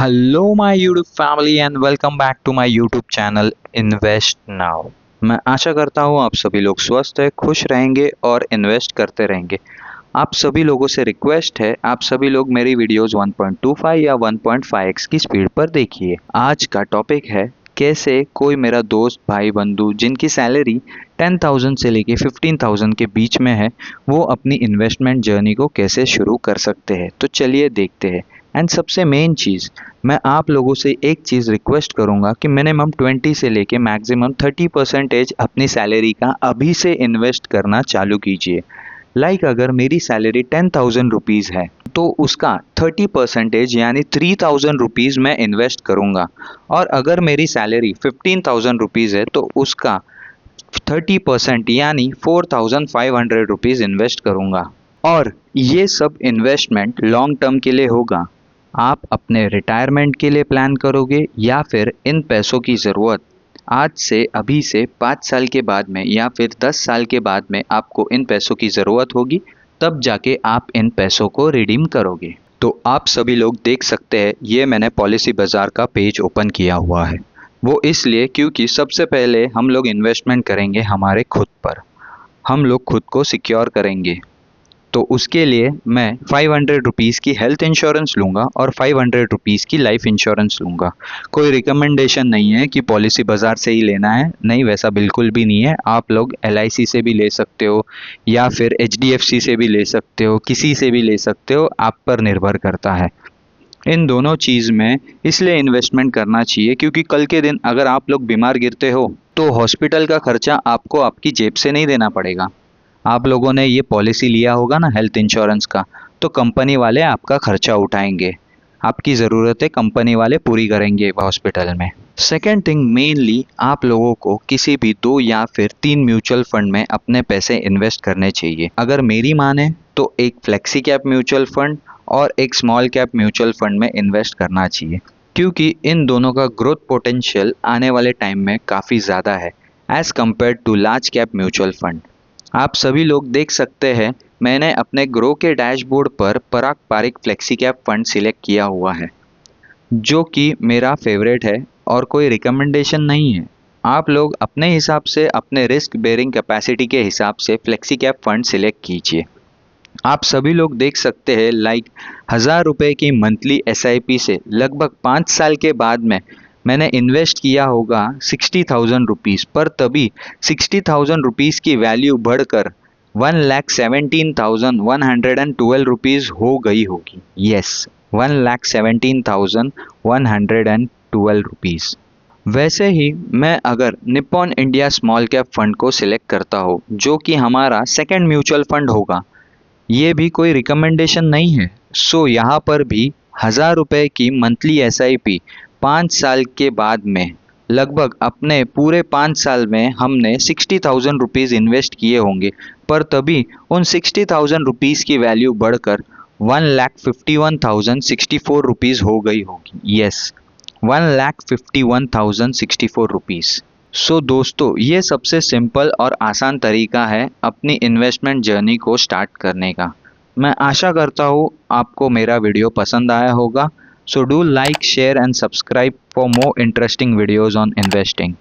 Hello my YouTube family and welcome back to my YouTube channel invest now. मैं आशा करता हूँ आप सभी लोग स्वस्थ हैं, खुश रहेंगे और इन्वेस्ट करते रहेंगे। आप सभी लोगों से रिक्वेस्ट है, आप सभी लोग मेरी वीडियोस 1.25 या 1.5x की स्पीड पर देखिए। आज का टॉपिक है कैसे कोई मेरा दोस्त भाई बंधु जिनकी सैलरी 10,000 से लेके 15,000 के बीच में है, वो अपनी इन्वेस्टमेंट जर्नी को कैसे शुरू कर सकते हैं। तो चलिए देखते हैं। एंड सबसे मेन चीज़, मैं आप लोगों से एक चीज़ रिक्वेस्ट करूंगा कि मिनिमम 20 से लेके मैक्सिमम 30% अपनी सैलरी का अभी से इन्वेस्ट करना चालू कीजिए। अगर मेरी सैलरी 10,000 रुपीज़ है तो उसका 30% यानी 3,000 रुपीज़ मैं इन्वेस्ट करूंगा। और अगर मेरी सैलरी 15,000 रुपीज़ है तो उसका 30% यानी 4,500 रुपीज़ इन्वेस्ट करूंगा। और ये सब इन्वेस्टमेंट लॉन्ग टर्म के लिए होगा। आप अपने रिटायरमेंट के लिए प्लान करोगे या फिर इन पैसों की ज़रूरत आज से अभी से 5 साल के बाद में या फिर 10 साल के बाद में आपको इन पैसों की ज़रूरत होगी, तब जाके आप इन पैसों को रिडीम करोगे। तो आप सभी लोग देख सकते हैं, ये मैंने पॉलिसी बाज़ार का पेज ओपन किया हुआ है। वो इसलिए क्योंकि सबसे पहले हम लोग इन्वेस्टमेंट करेंगे हमारे खुद पर, हम लोग खुद को सिक्योर करेंगे। तो उसके लिए मैं 500 रुपीज़ की हेल्थ इंश्योरेंस लूँगा और 500 रुपीज़ की लाइफ इंश्योरेंस लूँगा। कोई रिकमेंडेशन नहीं है कि पॉलिसी बाज़ार से ही लेना है, नहीं, वैसा बिल्कुल भी नहीं है। आप लोग LIC से भी ले सकते हो या फिर HDFC से भी ले सकते हो, किसी से भी ले सकते हो, आप पर निर्भर करता है। इन दोनों चीज़ में इसलिए इन्वेस्टमेंट करना चाहिए क्योंकि कल के दिन अगर आप लोग बीमार गिरते हो तो हॉस्पिटल का खर्चा आपको आपकी जेब से नहीं देना पड़ेगा। आप लोगों ने ये पॉलिसी लिया होगा ना हेल्थ इंश्योरेंस का, तो कंपनी वाले आपका खर्चा उठाएंगे, आपकी ज़रूरतें कंपनी वाले पूरी करेंगे हॉस्पिटल में। सेकेंड थिंग, मेनली आप लोगों को किसी भी 2 या फिर 3 म्यूचुअल फंड में अपने पैसे इन्वेस्ट करने चाहिए। अगर मेरी माने तो एक फ्लेक्सी कैप म्यूचुअल फंड और एक स्मॉल कैप म्यूचुअल फंड में इन्वेस्ट करना चाहिए, क्योंकि इन दोनों का ग्रोथ पोटेंशियल आने वाले टाइम में काफ़ी ज़्यादा है as compare to large cap mutual fund. आप सभी लोग देख सकते हैं, मैंने अपने ग्रो के डैशबोर्ड पर Parag Parikh flexi cap fund select किया हुआ है, जो कि मेरा फेवरेट है और कोई रिकमेंडेशन नहीं है। आप लोग अपने हिसाब से, अपने रिस्क बेयरिंग कैपेसिटी के हिसाब से फ्लेक्सी कैप फंड सिलेक्ट कीजिए। आप सभी लोग देख सकते हैं, 1,000 रुपये की मंथली SIP से लगभग 5 साल के बाद में मैंने इन्वेस्ट किया होगा 60,000 रुपीज़ पर, तभी 60,000 रुपीज़ की वैल्यू बढ़कर 1,17,112 रुपीज़ हो गई होगी। Yes, 1,17,112 rupees. वैसे ही मैं अगर Nippon India small cap fund को सिलेक्ट करता हो, जो कि हमारा सेकंड म्यूचुअल फंड होगा, ये भी कोई रिकमेंडेशन नहीं है। सो यहाँ पर भी 1,000 रुपये की मंथली SIP 5 साल के बाद में, लगभग अपने पूरे 5 साल में हमने 60,000 रुपीज़ इन्वेस्ट किए होंगे, पर तभी उन 60,000 रुपीज़ की वैल्यू बढ़कर 1,51,064 रुपीज़ हो गई होगी। Yes, 1,51,064 rupees. सो दोस्तों, ये सबसे सिंपल और आसान तरीका है अपनी इन्वेस्टमेंट जर्नी को स्टार्ट करने का। मैं आशा करता हूँ आपको मेरा वीडियो पसंद आया होगा। So do like, share and subscribe for more interesting videos on investing.